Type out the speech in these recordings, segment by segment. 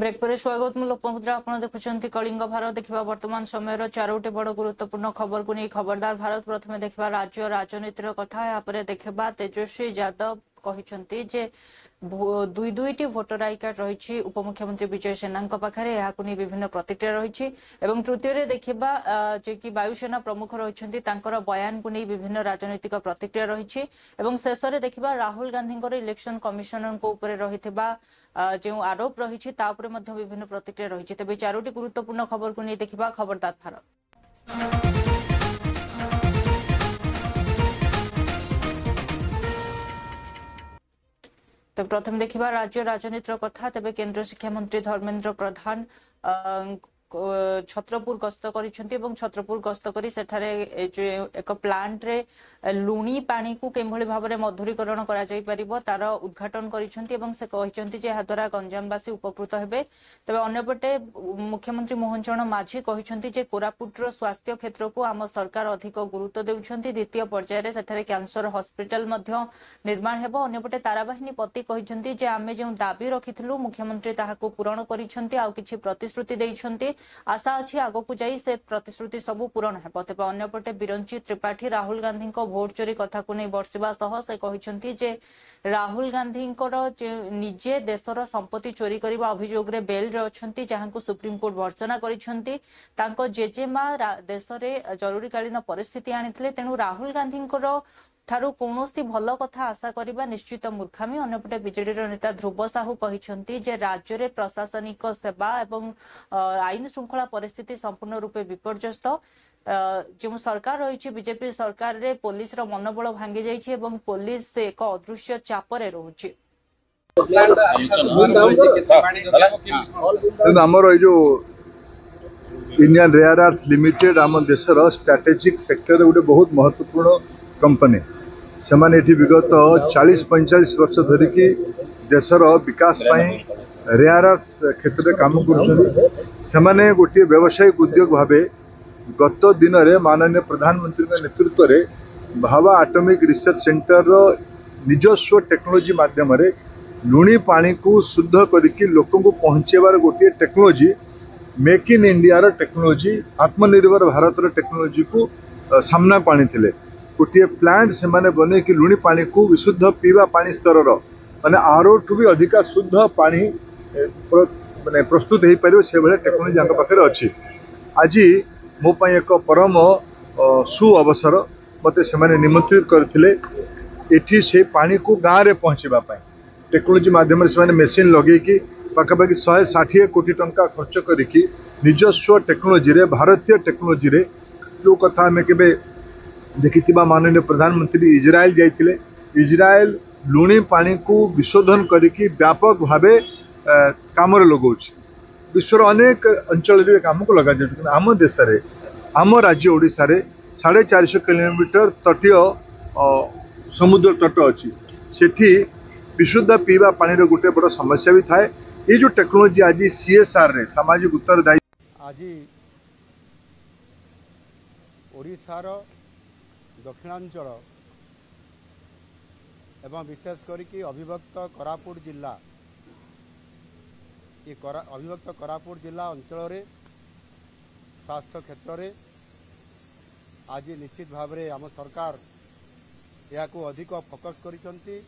Break पर स्वागत मु लोकमुद्रा आप देखुं कलिंग भारत देखा वर्तमान समय चारोटी बड़ गुरुत्वपूर्ण खबर को नहीं खबरदार भारत प्रथम देखा राज्य राजनीतिर कथा यापर देखा तेजस्वी यादव कहते जे दुई दुईटी भोटर आई कार्ड रही उपमुख्यमंत्री विजय सेना पाखे नहीं विभिन्न प्रतिक्रिया रही तृतीय देखा जे कि वायुसेना प्रमुख रही बयान को नहीं विभिन्न राजनीतिक प्रतिक्रिया रही शेष में देखा राहुल गांधी इलेक्शन कमिशनर रही जो आरोप रही विभिन्न प्रतिक्रिया रही तेज चारोटी गुरुत्वपूर्ण खबर को नहीं देखा खबरदार भारत। तो प्रथम देखा राज्य राजनीतिर कथा तेज केंद्र शिक्षा मंत्री धर्मेंद्र प्रधान छत्रपुर गस्त छत्रपुर गस्त कर एक प्लांट रे लुणी पानी को केभली भाव में मधुरीकरण तार उद्घाटन करा गंजामवासी उपकृत हेबे। तेज अन्यपटे मुख्यमंत्री मोहन चरण माझी कहते कोरापुटर स्वास्थ्य क्षेत्र को आम सरकार अधिक गुरुत्व देउछंती द्वितीय पर्यायर सेठारे कैंसर हॉस्पिटल निर्माण हेबो। अन्यपटे ताराबाहिनी पति कहते जे आमे जो दाबी रखिथिलु मुख्यमंत्री ताहाको पूरण करिसंती आ किछि प्रतिश्रुति देइछंती आशा अच्छी आगक जाई से प्रतिश्रुति सबू पूरण हेबो। तेज अन्यपटे बिरंची त्रिपाठी राहुल गांधी भोट चोरी कथा को नहीं बर्षिबा सह से कहते जे राहुल गांधी निजे देशर संपत्ति चोरी करने अभियोग रे बेल रे अछंती जहां सुप्रीम कोर्ट भर्सना करिसंती तांको जेजेमा देश में जरूरीकालीन परिस्थिति आनी तेणु राहुल गांधी ठारू कौनसी भल कथा आशा करबा निश्चित मूर्खामी। अन्यपटे बीजेडी नेता ध्रुव साहू कहते जे राज्य में प्रशासनिक सेवा एवं आईन श्रृंखला परिस्थिति संपूर्ण रूपे विपर्यस्त जो सरकार रही बीजेपी सरकार रे पुलिस रो मनोबल भांगी जाइछि एवं पुलिस एक अदृश्य चापरे रहुछि। हमर जो इंडियन रेयर अर्थ लिमिटेड आम देशर स्ट्रेटेजिक सेक्टर गोटे बहुत महत्वपूर्ण कंपनी से विगत 40-45 वर्ष धरिकी देशर विकास रेयर अर्थ क्षेत्र में काम कर गोटे व्यावसायिक उद्योग भाव गत दिन में माननीय प्रधानमंत्री नेतृत्व में भाभा एटॉमिक रिसर्च सेंटर निजस्व टेक्नोलोजी माध्यम लुणी पानी को शुद्ध करके लोक पहुँचेबार गोटे technology make in India technology आत्मनिर्भर भारत टेक्नोलोजी को सामना पानी थे गोटे प्लांट से बने कि लुणी पानी को विशुद्ध पीवा पानी स्तर माने आरो ठू भी अधिका शुद्ध पानी माने प्रस्तुत हो पार से भाई टेक्नोलोजी पाखे अच्छी। आज मो एक परम सु अवसर मत से निमंत्रित करते से पानी को गाँव में पहुँचापी टेक्नोलोजी माध्यम से मेसीन लगे पाखापाखि 160 कोटी टंका खर्च करी निजस्व टेक्नोलोजी भारतीय टेक्नोलोजी जो कथा आम के देखि माननीय प्रधानमंत्री इजराइल जाइए इजराइल लुणी पानी को विशोधन करके व्यापक भाव काम लगौछ विश्वर अनेक अंचल काम को लगा जाए आम देश आम राज्य ओडिशा रे 450 किलोमीटर तटीय समुद्र तट अच्छी सेठी विशुद्ध पीवा पानी गोटे बड़ समस्या भी थाए। ये जो टेक्नोलोजी आज CSR रे सामाजिक उत्तरदायी आज ओडिशार दक्षिणांचल एवं विशेष करी अविभक्त कोरापुट जिला ये अविभक्त कोरापुट जिला अंचल रे स्वास्थ्य क्षेत्र में आज निश्चित भाव में आम सरकार या को अधिक फोकस करिसंती।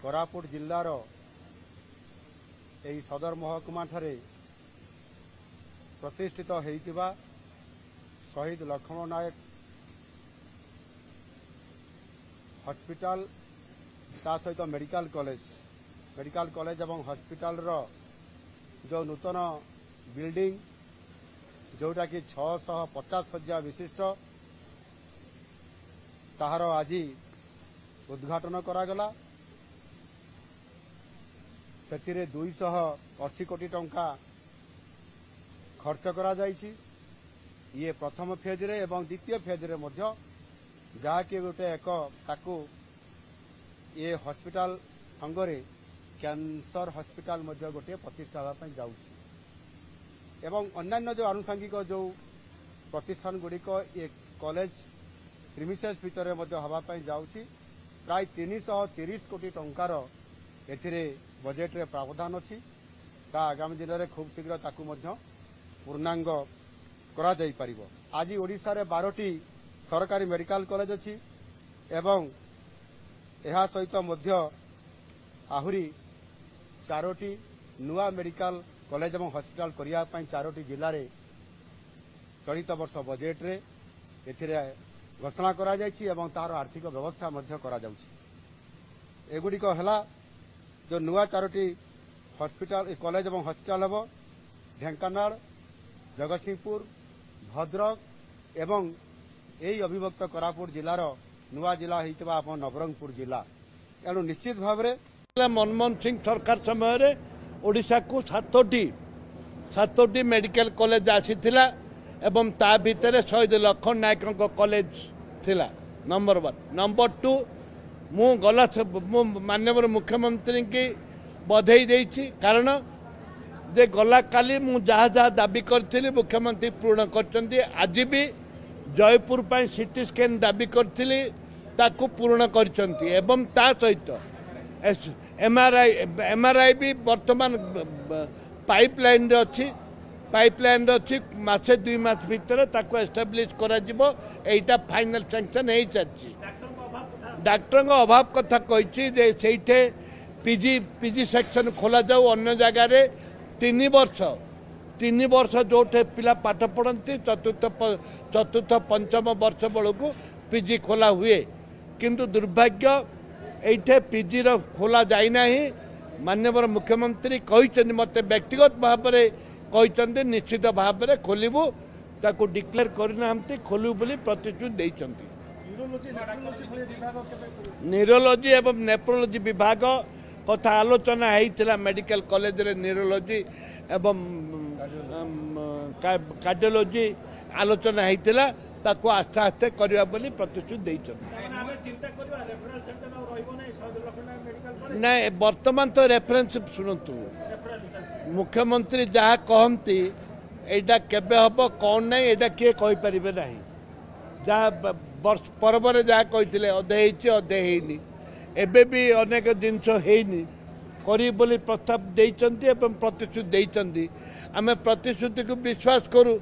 कोरापुट जिलार यही सदर महकुमा ठारे प्रतिष्ठित होइतिबा शहीद लक्ष्मण नायक हॉस्पिटल ता सहित मेडिकल कॉलेज एवं हॉस्पिटल रो जो नूतन बिल्डिंग जोटा कि 650 शଯ୍या विशिष्ट ताहार आज उद्घाटन करागला से 280 कोटी टंका खर्च करा जाइछि। ये प्रथम फेज रे एवं द्वितीय फेज रे मध्य जहाँकि गोटे एक ताकू ये हॉस्पिटल संगरे कैंसर हॉस्पिटल मध्य गोटे प्रतिष्ठा जाउछि एवं अन्यान्य जो आनुषंगिक जो प्रतिष्ठान गुड़िक ये कॉलेज प्रिमिसेस भितर हवापाई जाउछि। प्राय 330 कोटी टंकार एथिरे बजेट रे प्रावधान अछि ता आगामी दिन में खूब शीघ्र ताकू पूर्णांग करा जाई परिबो। आज ओडिशा रे 12टी सरकारी मेडिकल कॉलेज अछि एवं एहा सहित मध्य आहुरी 4टी नुआ मेडिकल कॉलेज एवं हॉस्पिटल करिया पई 4टी जिल्ला रे चलित वर्ष बजेट रे एथिरे घोषणा करा जायछि एवं तार आर्थिक व्यवस्था मध्य करा जाउछि। एगुडी को हला जो नुआ 4टी हॉस्पिटल कॉलेज एवं हॉस्पिटल हेबो ढेंकानाल जगतसिंहपुर भद्रक एवं यही अभिभक्त कोरापुट जिलार नुआ जिला होइतबा अपन नवरंगपुर जिला एणु निश्चित भाव में मनमोहन सिंह सरकार समय ओडिशा को 7टी मेडिकल कॉलेज आसीथिला एवं ता भितर शहीद लखन नायक कॉलेज थिला नंबर 1। नंबर 2 मु गला माननीय मुख्यमंत्री की बधाई देछि कारण जे गला काली मु जहाँ जहाँ दाबी करी मुख्यमंत्री पूर्ण कर आज भी जयपुर पर सीटी स्कैन दाबी करी ताकू पूर्ण करछंती एवं ता सहित एमआरआई भी वर्तमान पाइपलाइन रे अच्छी मासे 2 मास भीतर ताकू एस्टाब्लिश करा जिवो एटा फाइनल सैंक्शन हो चलछि। डॉक्टर अभाव कथा कही जे सेठे पीजी सेक्शन खोला जाऊ अन्य जगह रे 3 वर्ष जोठे पिला पाठ पढ़ती चतुर्थ पंचम वर्ष बेलू पीजी खोला हुए किंतु दुर्भाग्य एठे पीजी रो खोला जाइना ही माननीय मुख्यमंत्री कही मत व्यक्तिगत भाव में कही निश्चित भाव में खोलू ताकू डिक्लेयर करना खोलू बोली प्रतिश्रुति देइछंती। न्यूरोलॉजी एवं नेफ्रोलॉजी विभाग कथा आलोचना होता मेडिकल कॉलेज रे न्यूरोलॉजी एवं कार्डियोलॉजी आलोचना होता ताकू आस्ते आस्ते करवा बोली प्रतिश्रुति देइछंती। नहीं वर्तमान तो रेफरेंस शुणुतु मुख्यमंत्री जहाँ कहती एटा केबे हबो कौन नहीं एटा किए कहि परिबे नहीं जहाँ पर्व जहाँ कही अधे अधे हैनी एबे भी अनेक जिनस हैनी करी बोली प्रस्ताव देइचंती एवं प्रतिश्रुति देइचंती। आमे प्रतिश्रुति को विश्वास करू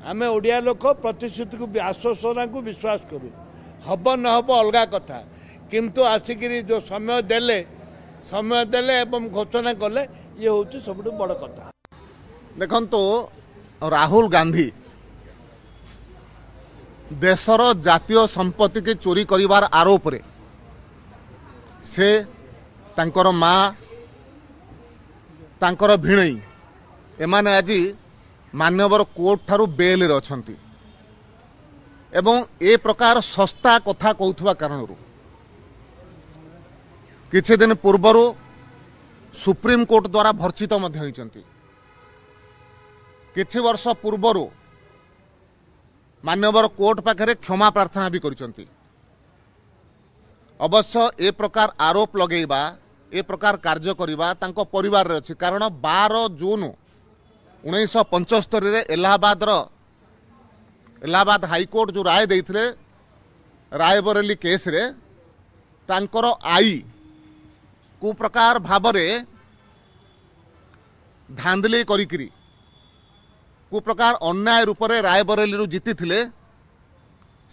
आमे ओडिया लोक प्रतिश्रुति को आश्वासना को विश्वास करू हब न हब अलगा कथा किंतु आसिकी जो समय देले एवं घोषणा कले ये हूँ सब बड़ कथा। देखो राहुल गांधी देशर जातीय संपत्ति के चोरी करिवार आरोप रे से तांकर माँ तांकर भिणई एमाने आज मान्यवर कोर्ट ठारू बेल रे अछंती एवं ए प्रकार सस्ता कथा कहउथवा कारण किछि दिन पूर्वरु सुप्रीम कोर्ट द्वारा भर्चित मध्य होइचंती। किछि वर्ष पूर्वरु मान्यवर कोर्ट पाखरे क्षमा प्रार्थना भी करिसंती। अवश्य ए प्रकार आरोप लगेबा ए प्रकार कार्य करिबा तांको परिवार रे अछि कारण 12 जून 1975 रे इलाहाबाद हाईकोर्ट जो राय देइथिले रायबरेली केस रे तांकर आई को प्रकार भावरे धांधली करिकरी को प्रकार अन्याय रूप से रायबरेली जीति थिले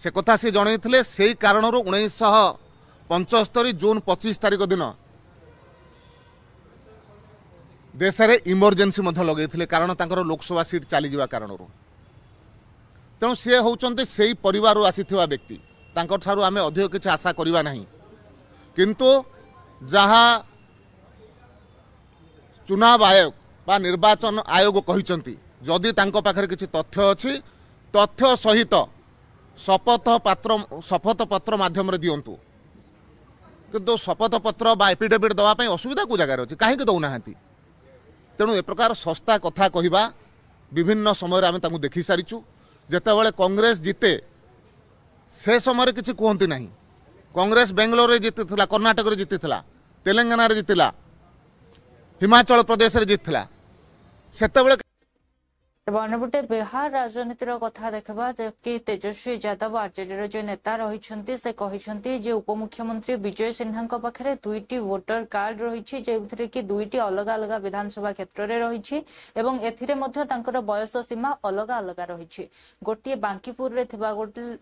से कथा से जनइथिले सेही कारणरू 1975 जून 25 तारिख दिन देश में इमरजेंसी लगे कारण तांकर लोकसभा सीट चली जावा कारणरू तेणु सी होउचंते सेही परिवार आसीथिबा व्यक्ति तांकर ठारू आमे अधिक किछि आशा करिवा नाही किंतु जहाँ चुनाव आयोग बा निर्वाचन आयोग कहिसंती जदि तांको पाखरे किछि तथ्य अछि तथ्य सहित शपथ पत्र माध्यम रे दियंतु किंतु शपथ पत्र बा एफिडेविट दवा पई असुविधा को जगह अछि काहे के दउनाहांती तेणु ए प्रकार सस्ता कथा कहिबा विभिन्न समय आमे तांको देखि सारिछु जेतेबेले कांग्रेस जीते से समय किछि कहंती नाही कांग्रेस बेंगलोर रे जीतिथिला कर्नाटक रे जीतिथिला तेलंगाना रे जीतिला हिमाचल प्रदेश रे जीतिथिला सेतेबेले अन्यपटे बिहार राजनीतिर कथा देखा कि तेजस्वी यादव आरजेडी जो नेता रही से कहते उपमुख्यमंत्री विजय सिन्हा पाखे दुईटी वोटर कार्ड रही जो कि दुईटी अलग अलग विधानसभा क्षेत्र में रही बयस सीमा अलग अलग रही गोटे बांकीपुर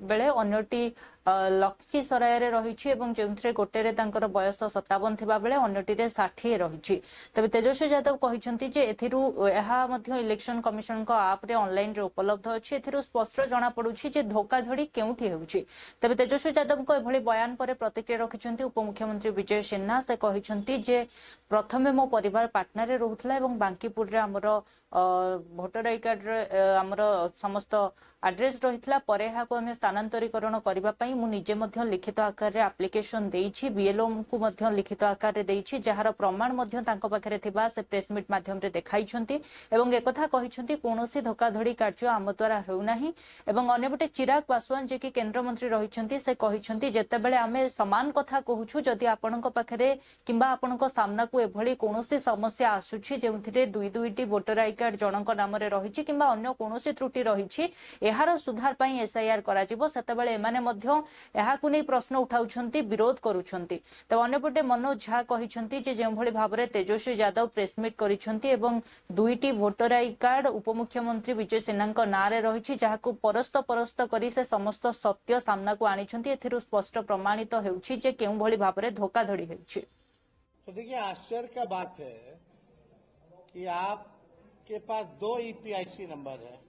बेले अन्यटी लखीसराय रही जो गोटे बयस 57 थिबा बेले अन्यटी 60 रही तबे तेजस्वी यादव कहते इलेक्शन कमिशन आप रे ऑनलाइन रे उपलब्ध अछि एथिरु स्पष्ट जना पडुछि जे धोखाधड़ी केउठी हेउछि तबे तेजस्वी यादव को एभली बयान पर प्रतिक्रिया रखिछन्ती उपमुख्यमंत्री विजय सिन्हा से कहिछन्ती जे प्रथमे मो परिवार पाटना रे रहउथला एवं बांकीपुर रे हमर भोटर आई कार्ड रे हमर समस्त एड्रेस रहितला परे हा को हम स्थानांतरीकरण करबा पई मु निजे मध्य लिखित आकार रे एप्लिकेशन देइछि बीएलओ को मध्य लिखित आकार रे देइछि जहार प्रमाण मध्य तांको पाखरे थिबा से प्रेस मीट माध्यम रे देखाइछन्ती एवं एकथा कहिछन्ती कोनोसी धोखाधड़ी कार्य आम द्वारा हेउनाही एवं अन्यपटे चिराग पासवान जे कि केंद्र मंत्री रहिछन्ती से कहिछन्ती जेतेबेले आमे समान कथा कहूछु जदि आपनक पाखरे किंबा आपनक सामना को एभली कोनोसी समस्या आसुछि जेउथिरे दुईटी वोटर आई कार्ड जनक नाम रे रहिछि किंबा अन्य कोनोसी त्रुटि रहिछि एहार सुधार पई एसआईआर करा जिवो सेतेबेले एमाने मध्य एहाकु नै प्रश्न उठाउछन्ती विरोध करूछन्ती त अन्यपटे मनोज झा कहिछन्ती जे जेभली भाबरे तेजस्वी यादव प्रेस मीट करिछन्ती एवं दुईटी वोटर आई कार्ड उपमुख्यमंत्री विजय सिन्हा नारे रही जहाँ परस्त परस्त करी से समस्त सत्य सामना को आनिछन्ती एथिरु स्पष्ट प्रमाणित हेउछि जे केउ भली भाबरे धोखाधड़ी हेउछि। तो देखिए आश्चर्य का बात है कि आपके पास 2 ईपीआईसी नंबर है,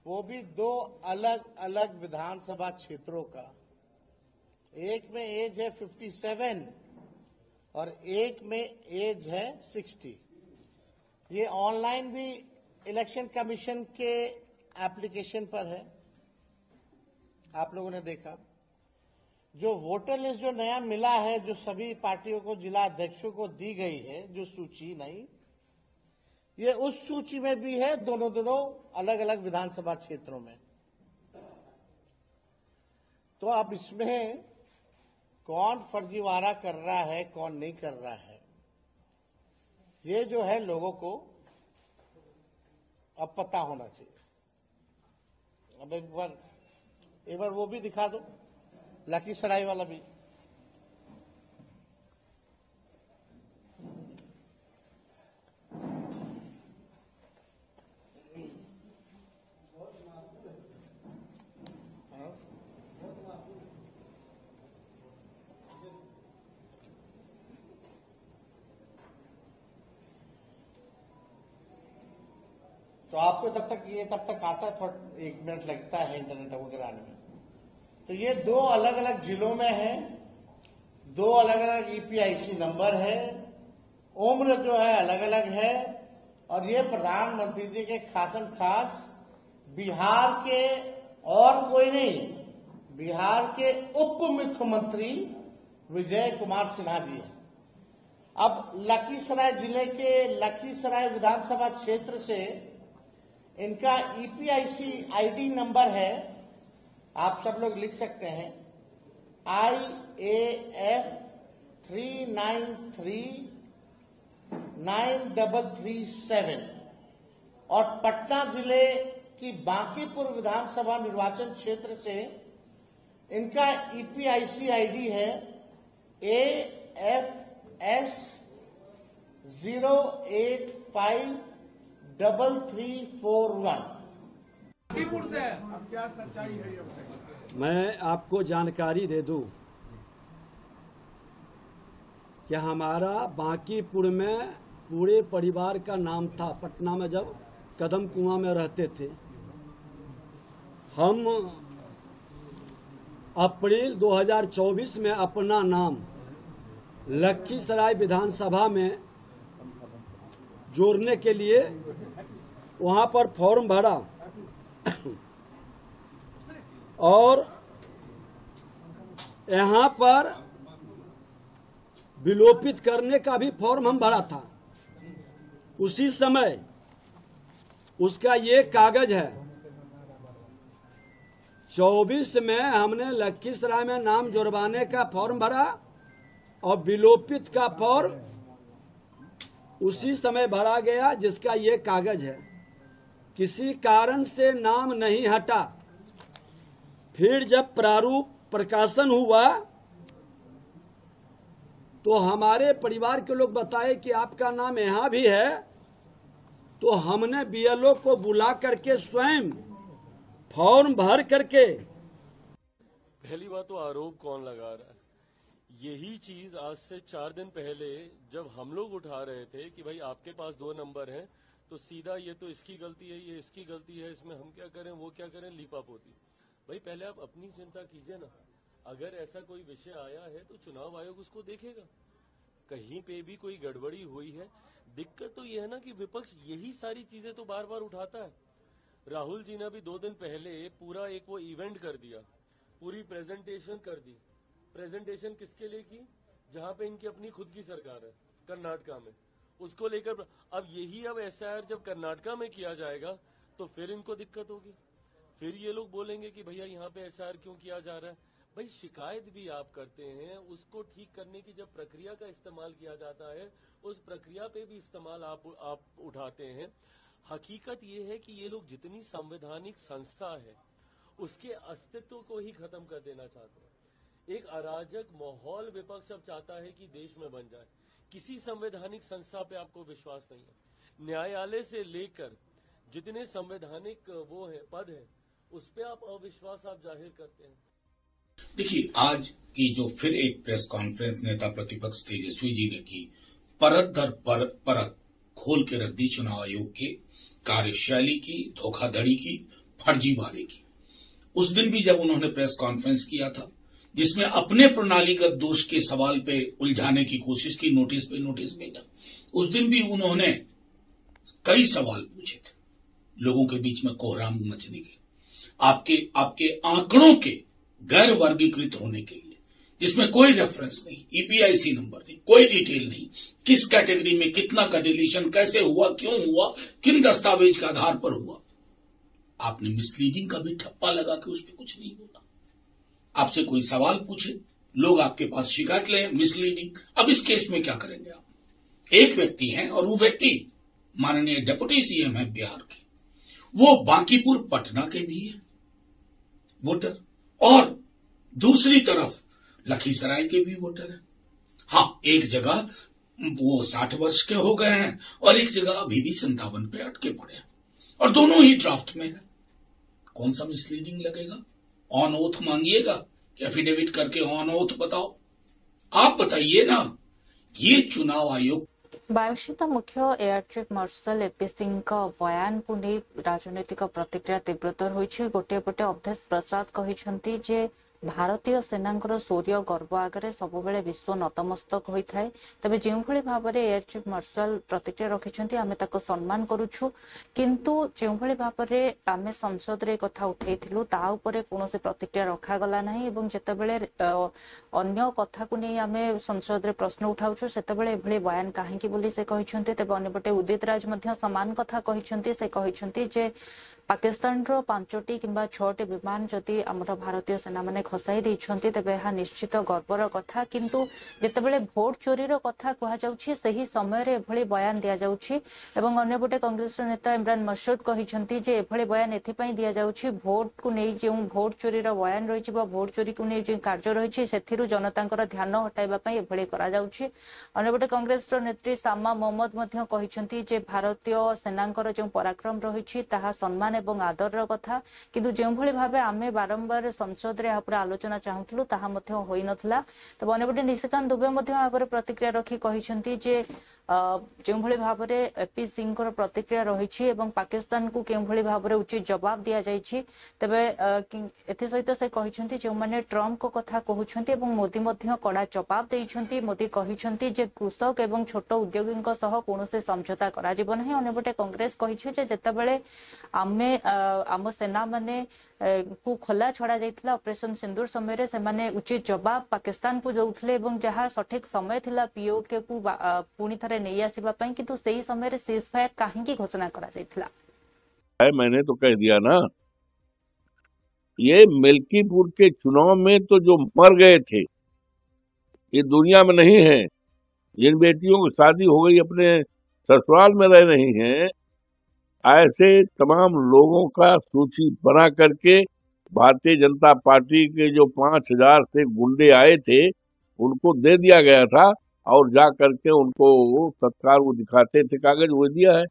वो भी 2 अलग अलग विधानसभा क्षेत्रों का। एक में एज है 57 और एक में एज है 60। ये ऑनलाइन भी इलेक्शन कमीशन के एप्लीकेशन पर है, आप लोगों ने देखा। जो वोटर लिस्ट जो नया मिला है, जो सभी पार्टियों को जिला अध्यक्षों को दी गई है, जो सूची नहीं, ये उस सूची में भी है दोनों अलग अलग विधानसभा क्षेत्रों में। तो अब इसमें कौन फर्जीवाड़ा कर रहा है, कौन नहीं कर रहा है, ये जो है लोगों को अब पता होना चाहिए। अब एक बार वो भी दिखा दो, लखीसराय वाला भी। तो आपको तब तक आता है, थोड़ा 1 मिनट लगता है इंटरनेट वगैरह आने में। तो ये 2 अलग अलग जिलों में है, 2 अलग अलग ईपीआईसी नंबर है, उम्र जो है अलग अलग है, और ये प्रधानमंत्री जी के खासम खास बिहार के और कोई नहीं, बिहार के उप मुख्यमंत्री विजय कुमार सिन्हा जी है। अब लखीसराय जिले के लखीसराय विधानसभा क्षेत्र से इनका ईपीआईसी आईडी नंबर है, आप सब लोग लिख सकते हैं, IAF 39393337। और पटना जिले की बांकीपुर विधानसभा निर्वाचन क्षेत्र से इनका ईपीआईसी आईडी है AFS 0853341। अब क्या सच्चाई है ये बताइए। मैं आपको जानकारी दे दूं कि हमारा बांकीपुर में पूरे परिवार का नाम था। पटना में जब कदम कुआं में रहते थे, हम अप्रैल 2024 में अपना नाम लखीसराय विधानसभा में जोड़ने के लिए वहां पर फॉर्म भरा और यहाँ पर विलोपित करने का भी फॉर्म हम भरा था। उसी समय उसका ये कागज है। 24 में हमने लखीसराय में नाम जुड़वाने का फॉर्म भरा और विलोपित का फॉर्म उसी समय भरा गया, जिसका ये कागज है। किसी कारण से नाम नहीं हटा, फिर जब प्रारूप प्रकाशन हुआ तो हमारे परिवार के लोग बताए कि आपका नाम यहां भी है, तो हमने बीएलओ को बुला करके स्वयं फॉर्म भर करके। पहली बात तो आरोप कौन लगा रहा है? यही चीज आज से 4 दिन पहले जब हम लोग उठा रहे थे कि भाई आपके पास 2 नंबर हैं, तो सीधा ये तो इसकी गलती है, ये इसकी गलती है, इसमें हम क्या करें, वो क्या करें, लीपापोती। भाई पहले आप अपनी चिंता कीजिए ना। अगर ऐसा कोई विषय आया है तो चुनाव आयोग उसको देखेगा। कहीं पे भी कोई गड़बड़ी हुई है, दिक्कत तो ये है ना कि विपक्ष यही सारी चीजें तो बार बार उठाता है। राहुल जी ने भी 2 दिन पहले पूरा एक वो इवेंट कर दिया, पूरी प्रेजेंटेशन कर दी। प्रेजेंटेशन किसके लिए की? जहां पे इनकी अपनी खुद की सरकार है, कर्नाटका में, उसको लेकर। अब यही अब एसआईआर जब कर्नाटका में किया जाएगा तो फिर इनको दिक्कत होगी। फिर ये लोग बोलेंगे कि भैया यहाँ पे एसआईआर क्यों किया जा रहा है। भाई शिकायत भी आप करते हैं, उसको ठीक करने की जब प्रक्रिया का इस्तेमाल किया जाता है, उस प्रक्रिया पे भी इस्तेमाल आप उठाते हैं। हकीकत ये है कि ये लोग जितनी संवैधानिक संस्था है उसके अस्तित्व को ही खत्म कर देना चाहते हैं। एक अराजक माहौल विपक्ष अब चाहता है कि देश में बन जाए। किसी संवैधानिक संस्था पे आपको विश्वास नहीं है। न्यायालय से लेकर जितने संवैधानिक वो है पद है, उस पे आप अविश्वास आप जाहिर करते हैं। देखिए, आज की जो फिर एक प्रेस कॉन्फ्रेंस नेता प्रतिपक्ष तेजस्वी जी ने की, परत दर परत खोल के रख दी चुनाव आयोग के कार्यशैली की, धोखाधड़ी की, फर्जीवाड़े की। उस दिन भी जब उन्होंने प्रेस कॉन्फ्रेंस किया था, जिसमें अपने प्रणालीगत दोष के सवाल पे उलझाने की कोशिश की, नोटिस पे नोटिस भेजा, उस दिन भी उन्होंने कई सवाल पूछे थे, लोगों के बीच में कोहराम मचने के, आपके आंकड़ों के गैर वर्गीकृत होने के लिए, जिसमें कोई रेफरेंस नहीं, ईपीआईसी नंबर नहीं, कोई डिटेल नहीं, किस कैटेगरी में कितना का डिलीशन कैसे हुआ, क्यों हुआ, किन दस्तावेज के आधार पर हुआ। आपने मिसलीडिंग का भी ठप्पा लगा के उस पर कुछ नहीं बोला। आपसे कोई सवाल पूछे, लोग आपके पास शिकायत ले, मिसलीडिंग। अब इस केस में क्या करेंगे आप? एक व्यक्ति है और वो व्यक्ति माननीय डिप्टी सीएम है बिहार के, वो बांकीपुर पटना के भी है वोटर, और दूसरी तरफ लखीसराय के भी वोटर हैं। हाँ, एक जगह वो 60 वर्ष के हो गए हैं और एक जगह अभी भी 57 पे अटके पड़े हैं, और दोनों ही ड्राफ्ट में है। कौन सा मिसलीडिंग लगेगा? ऑन ओथ मांगिएगा कि एफिडेविट करके ऑन ओथ बताओ। आप बताइए ना, ये चुनाव आयोग। वायुसेना मुख्य air chief martial AP Singh बयान को नहीं राजनीतिक प्रतिक्रिया तीव्रतर होइछि। गोटे पटे अवधेश प्रसाद कहिसंती जे भारतीय सेनांकर शौर्य गर्व आगे सबुबले विश्व नतमस्तक होता है। तेज जो भाव में एयर चीफ मार्शल प्रतिक्रिया रखिंट आम ताको सम्मान करुछु, किंतु जो भाव में आम संसद रे कथा उठेइथिलु ता उपरे कोनोसी प्रतिक्रिया रखागला नाही, एवं जेतेबेले अन्य कथा को नहीं आम संसद रे प्रश्न उठाउछु सेतेबेले एभली बयान काहेकि बोली से कहिसंती। तेज अन्यपटे उदित राज मध्य समान कथा कहिसंती। से कहिसंती जे पाकिस्तान रो 5टी किंबा 6टी विमान जदि आमर भारतीय सेना माने खसाई देइछंती तेबे यह निश्चित गर्वर कथा, किंतु जेतेबेले भोट चोरीर कथा कहा जाउछि सही समय रे एभली बयान दिया जाउछि। एवं अन्यपटे कांग्रेस नेता इमरान मसूद कहिसंती जे एभली बयान एथिपई दिया जाउछि भोट को नै जे भोट चोरीर बयान रहिछि बा भोट चोरी को नै जे कार्य रहिछि सेथिरु जनतांकर ध्यान हटाइबा पई एभली करा जाउछि। अन्यपटे कांग्रेस नेत्री सामा मोहम्मद मध्य कहिसंती जे भारतीय सेनांकर जे पराक्रम रहिछि ताहा सम्मान एवं आदर कथा, किंतु जो भाव आम बारंबार संसद रे आलोचना चाहूलु ताहा मध्य होई नथला। तब अन्यपटे निशिकांत दुबे मध्य प्रतिक्रिया रखी कहिसंती जे जो भाव में एपी सिंह प्रतिक्रिया रही एवं पाकिस्तान को केउ भली भाव में उचित जवाब दिया जाइछि। तेबे एथि सहित से कहिसंती जो माने ट्रम्प को कथा कहउछंती एवं मोदी मध्य कड़ा जवाब देइछंती। मोदी कहिसंती जे कृषक एवं छोट उद्योगीଙ୍କ सह कोनोसे समझौता करा जिवो नाही। अन्यपटे कांग्रेस कहिछि जे जेतेबेले आमे आम सेना माने को खोला छड़ा जाइथिला ऑपरेशन सिंदूर समय रे से माने उचित जवाब पाकिस्तान को दउथले एवं जहां सठिक समय थिला पीओके को पुणी थरे नै आसीबा पई, किंतु सेही समय रे सीज फायर काहे की घोषणा करा जाइथिला। मैंने तो कह दिया ना, ये मिल्कीपुर के चुनाव में तो जो मर गए थे ये दुनिया में नहीं है। जिन बेटियों की शादी हो गई अपने ससुराल में रह रही हैं, ऐसे तमाम लोगों का सूची बना करके भारतीय जनता पार्टी के जो 5,000 से गुंडे आए थे उनको दे दिया गया था, और जा करके उनको तत्काल वो दिखाते थे कागज, वो दिया है।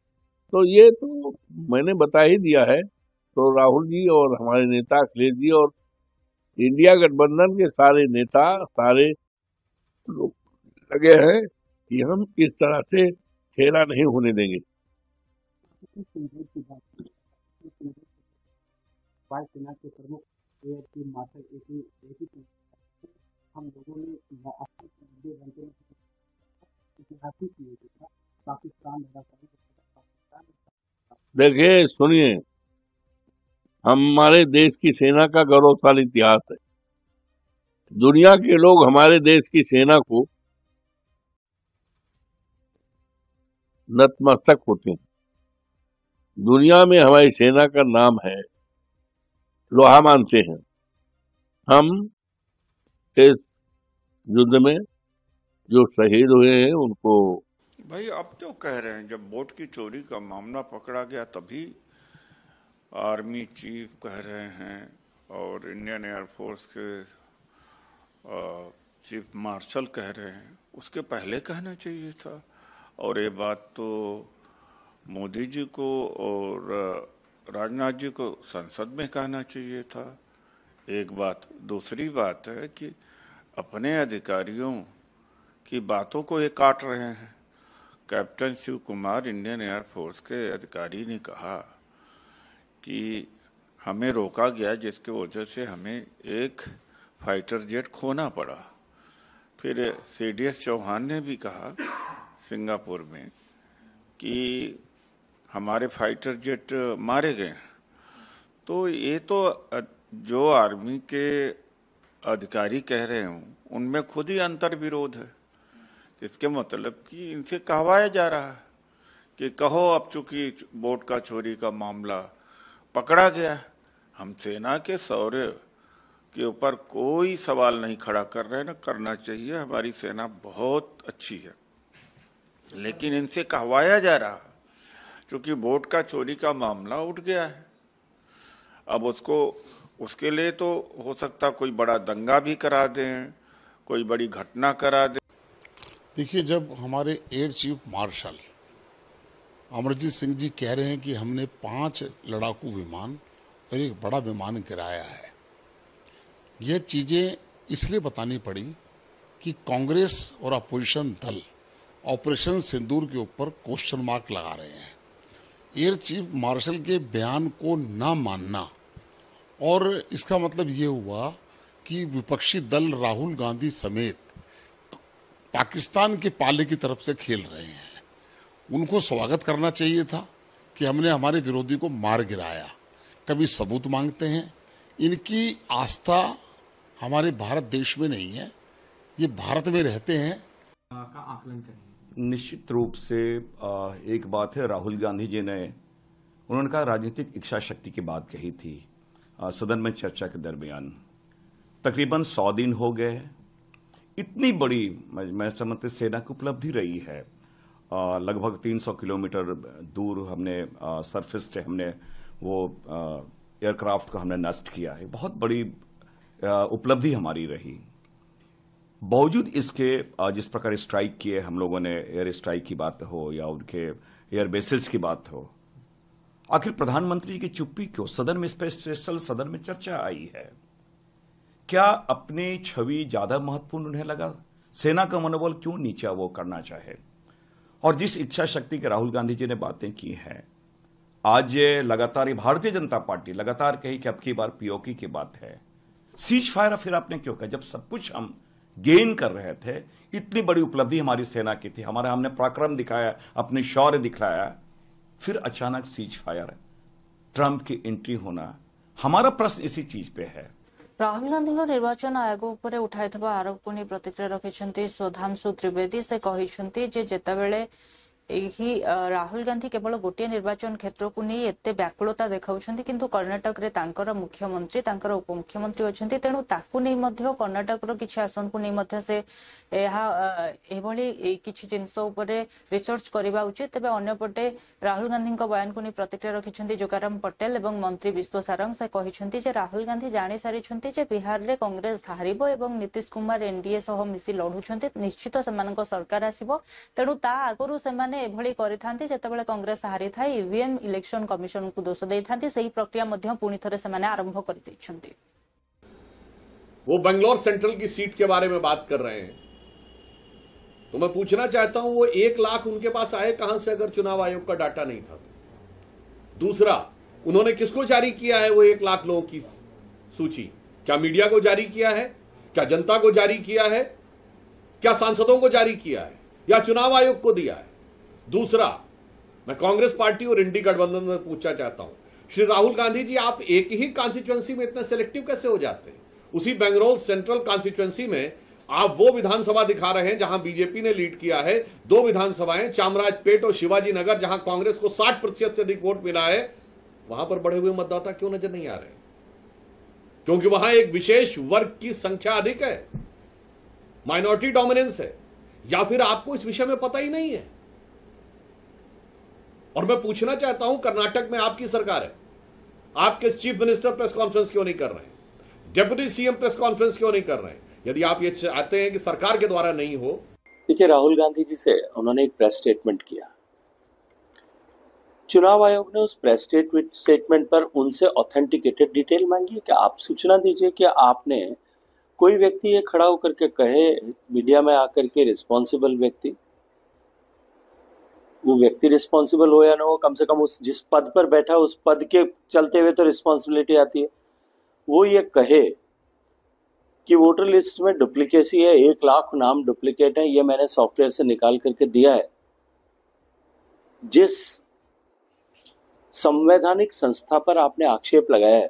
तो ये तो मैंने बता ही दिया है। तो राहुल जी और हमारे नेता अखिलेश जी और इंडिया गठबंधन के सारे नेता, सारे लोग लगे हैं कि हम इस तरह से खेला नहीं होने देंगे। वायुसेना के प्रमुख एयर चीफ मार्शल एपी हम लोगों ने ऐतिहासिक पाकिस्तान देखिए सुनिए, हमारे देश की सेना का गौरवशाली इतिहास है। दुनिया के लोग हमारे देश की सेना को नतमस्तक होते हैं। दुनिया में हमारी सेना का नाम है, लोहा मानते हैं। हम इस युद्ध में जो शहीद हुए हैं उनको भाई अब तो कह रहे हैं, जब बोट की चोरी का मामला पकड़ा गया तभी आर्मी चीफ कह रहे हैं और इंडियन एयरफोर्स के चीफ मार्शल कह रहे हैं, उसके पहले कहना चाहिए था। और ये बात तो मोदी जी को और राजनाथ जी को संसद में कहना चाहिए था। एक बात, दूसरी बात है कि अपने अधिकारियों की बातों को ये काट रहे हैं। Captain Shiv Kumar Indian air force के अधिकारी ने कहा कि हमें रोका गया जिसकी वजह से हमें एक फाइटर जेट खोना पड़ा। फिर CDS चौहान ने भी कहा सिंगापुर में कि हमारे फाइटर जेट मारे गए। तो ये तो जो आर्मी के अधिकारी कह रहे हूँ उनमें खुद ही अंतर विरोध है। इसके मतलब कि इनसे कहवाया जा रहा है कि कहो अब चूंकि बोट का चोरी का मामला पकड़ा गया, हम सेना के शौर्य के ऊपर कोई सवाल नहीं खड़ा कर रहे, ना करना चाहिए। हमारी सेना बहुत अच्छी है, लेकिन इनसे कहवाया जा रहा है क्योंकि बोट का चोरी का मामला उठ गया है। अब उसके लिए तो हो सकता कोई बड़ा दंगा भी करा दें, कोई बड़ी घटना करा दें। देखिए, जब हमारे air chief marshal Amarjeet Singh ji कह रहे हैं कि हमने 5 लड़ाकू विमान और एक बड़ा विमान गिराया है, ये चीज़ें इसलिए बतानी पड़ी कि कांग्रेस और अपोजिशन दल ऑपरेशन सिंदूर के ऊपर क्वेश्चन मार्क लगा रहे हैं। एयर चीफ मार्शल के बयान को ना मानना, और इसका मतलब ये हुआ कि विपक्षी दल राहुल गांधी समेत पाकिस्तान के पाले की तरफ से खेल रहे हैं। उनको स्वागत करना चाहिए था कि हमने हमारे विरोधी को मार गिराया। कभी सबूत मांगते हैं। इनकी आस्था हमारे भारत देश में नहीं है, ये भारत में रहते हैं। का आकलन करें। निश्चित रूप से एक बात है, राहुल गांधी जी ने उन्होंने कहा राजनीतिक इच्छा शक्ति की बात कही थी सदन में चर्चा के दरमियान। तकरीबन 100 दिन हो गए। इतनी बड़ी मैं समझते सेना की उपलब्धि रही है। लगभग 300 किलोमीटर दूर हमने सरफेस से हमने वो एयरक्राफ्ट को हमने नष्ट किया है। बहुत बड़ी उपलब्धि हमारी रही। बावजूद इसके जिस प्रकार स्ट्राइक किए हम लोगों ने, एयर स्ट्राइक की बात हो या उनके एयर बेसिस की बात हो, आखिर प्रधानमंत्री की चुप्पी क्यों? सदन में स्पेशल सदन में चर्चा आई है। क्या अपनी छवि ज्यादा महत्वपूर्ण उन्हें लगा? सेना का मनोबल क्यों नीचा वो करना चाहे? और जिस इच्छा शक्ति के राहुल गांधी जी ने बातें की हैं, आज ये लगातार भारतीय जनता पार्टी लगातार कही कि अब की बार पीओके की बात है। सीज फायर फिर आपने क्यों कहा? जब सब कुछ हम गेन कर रहे थे, इतनी बड़ी उपलब्धि हमारी सेना की थी, हमने पराक्रम दिखाया, अपने शौर्य दिखाया, फिर अचानक सीज फायर, ट्रंप की एंट्री होना। हमारा प्रश्न इसी चीज पे है। राहुल गांधी निर्वाचन आयोग उपर उठाइथिबा आरोप को प्रतिक्रिया रखिछन्ती सुधांशु त्रिवेदी। से कहिछन्ती जे जेतेबेले राहुल गांधी केवल गोटे निर्वाचन क्षेत्र को नहीं एते व्याकुलता देखाउछन्ति किंतु कर्णाटक रे तांकर मुख्यमंत्री तांकर उपमुख्यमंत्री अछन्ति तेणु ताकू नहीं मध्य कर्णाटक रो किछि आसन को नहीं मध्य से एभली किछि जिंस उपरे रिसर्च करबा उचित। तबे अन्यपटे राहुल गांधी बयान को नहीं प्रतिक्रिया रखिछन्ति जोगाराम पटेल एवं मंत्री विश्व सारंग से कहिछन्ति जे राहुल गांधी जानि सारिछन्ति जे बिहार रे कांग्रेस हारिबो एवं नीतीश कुमार एनडीए सह मिसी लढुछन्ति निश्चित सेमानक सरकार आसीबो तेणु ता आगरु सेमाने एभली करिथांती जेतेबेले कांग्रेस हारि थाई ईवीएम इलेक्शन कमिशन को दोष देइथांती सही प्रक्रिया मध्य पुणी थरे सेमाने आरंभ कर दैछन्ति। वो बेंगलोर सेंट्रल की सीट के बारे में बात कर रहे हैं तो मैं पूछना चाहता हूं वो 1 लाख उनके पास आए कहां से अगर चुनाव आयोग का डाटा नहीं था। दूसरा, उन्होंने किसको जारी किया है वो 1 लाख लोगों की सूची? क्या मीडिया को जारी किया है? क्या जनता को जारी किया है? क्या सांसदों को जारी किया है या चुनाव आयोग को दिया है? दूसरा, मैं कांग्रेस पार्टी और इंडी गठबंधन में पूछना चाहता हूं, श्री राहुल गांधी जी आप एक ही कॉन्स्टिट्यूएंसी में इतने सिलेक्टिव कैसे हो जाते हैं? उसी बेंगलोर सेंट्रल कॉन्स्टिट्यूएंसी में आप वो विधानसभा दिखा रहे हैं जहां बीजेपी ने लीड किया है, 2 विधानसभाएं चामराजपेट और शिवाजी नगर जहां कांग्रेस को 60% से अधिक वोट मिला है, वहां पर बढ़े हुए मतदाता क्यों नजर नहीं आ रहे? क्योंकि वहां एक विशेष वर्ग की संख्या अधिक है, माइनॉरिटी डोमिनेंस है, या फिर आपको इस विषय में पता ही नहीं है? और मैं पूछना चाहता हूं, कर्नाटक में आपकी सरकार है, आपके चीफ मिनिस्टर प्रेस कॉन्फ्रेंस क्यों नहीं कर रहे हैं? डेप्यूटी सीएम प्रेस कॉन्फ्रेंस क्यों नहीं कर रहे हैं? यदि आप ये चाहते हैं कि सरकार के द्वारा नहीं हो। देखिए, राहुल गांधी जी से उन्होंने एक प्रेस स्टेटमेंट किया, चुनाव आयोग ने उस प्रेस स्टेटमेंट पर उनसे ऑथेंटिकेटेड डिटेल मांगी कि आप सूचना दीजिए कि आपने कोई व्यक्ति ये खड़ा होकर के कहे मीडिया में आकर के रिस्पॉन्सिबल व्यक्ति, वो व्यक्ति रिस्पॉन्सिबल हो या ना हो, कम से कम उस जिस पद पर बैठा उस पद के चलते हुए तो रिस्पॉन्सिबिलिटी आती है, वो ये कहे कि वोटर लिस्ट में डुप्लीकेसी है, 1 लाख नाम डुप्लीकेट है, ये मैंने सॉफ्टवेयर से निकाल करके दिया है। जिस संवैधानिक संस्था पर आपने आक्षेप लगाया है,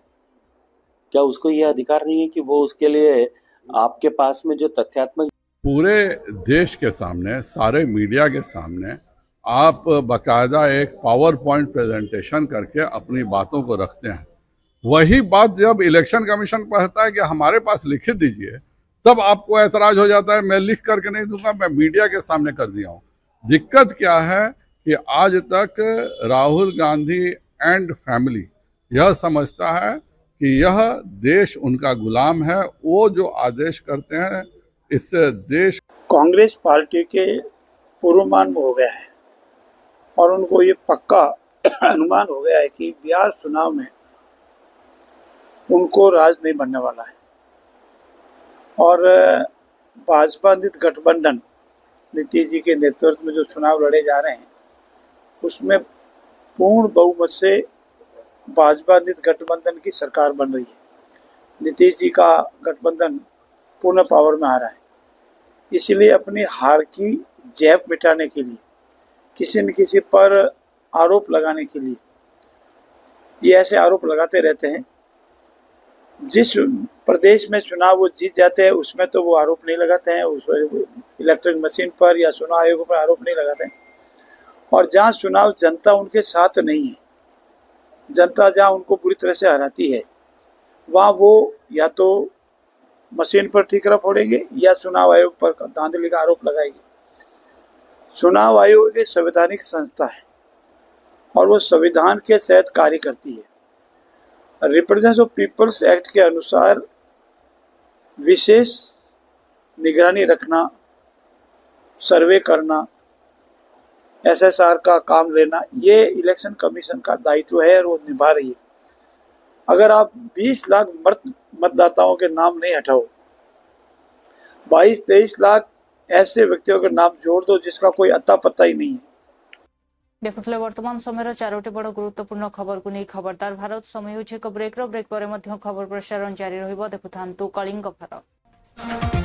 क्या उसको यह अधिकार नहीं है कि वो उसके लिए आपके पास में जो तथ्यात्मक पूरे देश के सामने, सारे मीडिया के सामने आप बाकायदा एक पावर पॉइंट प्रेजेंटेशन करके अपनी बातों को रखते हैं, वही बात जब इलेक्शन कमीशन कहता है कि हमारे पास लिखित दीजिए, तब आपको ऐतराज हो जाता है मैं लिख करके नहीं दूंगा, मैं मीडिया के सामने कर दिया हूं। दिक्कत क्या है कि आज तक राहुल गांधी एंड फैमिली यह समझता है कि यह देश उनका गुलाम है, वो जो आदेश करते हैं इससे देश। कांग्रेस पार्टी के पूर्वानुमान में हो गया है और उनको ये पक्का अनुमान हो गया है कि बिहार चुनाव में उनको राज नहीं बनने वाला है और भाजपा गठबंधन नीतीश जी के नेतृत्व में जो चुनाव लड़े जा रहे हैं उसमें पूर्ण बहुमत से भाजपा गठबंधन की सरकार बन रही है। नीतीश जी का गठबंधन पूर्ण पावर में आ रहा है, इसलिए अपनी हार की जैब मिटाने के लिए, किसी न किसी पर आरोप लगाने के लिए ये ऐसे आरोप लगाते रहते हैं। जिस प्रदेश में चुनाव वो जीत जाते हैं उसमें तो वो आरोप नहीं लगाते हैं, उस इलेक्ट्रॉनिक मशीन पर या चुनाव आयोग पर आरोप नहीं लगाते हैं। और जहाँ चुनाव जनता उनके साथ नहीं है, जनता जहाँ उनको बुरी तरह से हराती है, वहाँ वो या तो मशीन पर ठीकरा फोड़ेंगे या चुनाव आयोग पर धांधली का आरोप लगाएंगे। चुनाव आयोग एक संवैधानिक संस्था है और वो संविधान के तहत कार्य करती है। रिप्रेजेंटेशन ऑफ पीपल्स एक्ट के अनुसार विशेष निगरानी रखना, सर्वे करना, एसएसआर का काम लेना, ये इलेक्शन कमीशन का दायित्व है और वो निभा रही है। अगर आप 20 लाख मतदाताओं के नाम नहीं हटाओ, 22-23 लाख ऐसे व्यक्तियों के नाम जोड़ दो जिसका कोई अता पता ही नहीं है। देखुले वर्तमान समय 4टी बड़ गुरुत्वपूर्ण खबर को नहीं खबरदार भारत समय हो ब्रेक पर खबर प्रसारण जारी रहिबो। देखुथांतु कलिंग भारत।